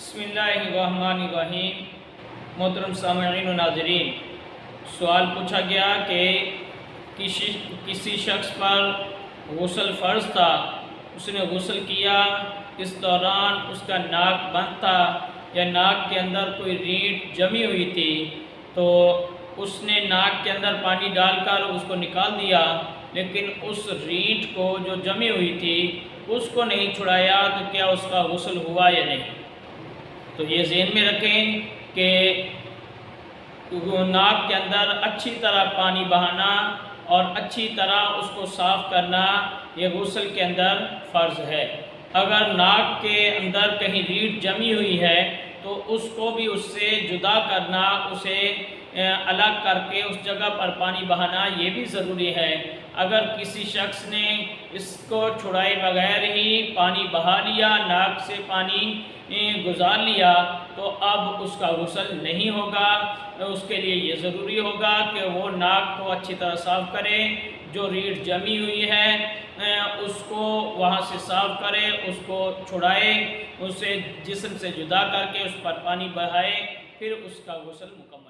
بسم اللہ الرحمن الرحیم۔ محترم سامعین و ناظرین، سوال پوچھا گیا کہ کسی شخص پر غسل فرض تھا، اس نے غسل کیا، اس دوران اس کا ناک بند تھا یا ناک کے اندر کوئی ریڑھ جمی ہوئی تھی، تو اس نے ناک کے اندر پانی ڈال کر اس کو نکال دیا، لیکن اس ریڑھ کو جو جمی ہوئی تھی اس کو نہیں چھڑایا، تو کیا اس کا غسل ہوا یا نہیں؟ تو یہ ذہن میں رکھیں کہ ناک کے اندر اچھی طرح پانی بہانا اور اچھی طرح اس کو صاف کرنا یہ غسل کے اندر فرض ہے۔ اگر ناک کے اندر کہیں ریڑھ جمی ہوئی ہے تو اس کو بھی اس سے جدا کرنا، اسے الگ کر کے اس جگہ پر پانی بہانا یہ بھی ضروری ہے۔ اگر کسی شخص نے اس کو چھڑائے بغیر ہی پانی بہا لیا، ناک سے پانی گزار لیا، تو اب اس کا غسل نہیں ہوگا۔ اس کے لیے یہ ضروری ہوگا کہ وہ ناک کو اچھی طرح صاف کرے، جو ریڑھ جمی ہوئی ہے اس کو وہاں سے صاف کرے، اس کو چھڑائے، اسے جسم سے جدا کر کے اس پر پانی بہائے، پھر اس کا غسل مکمل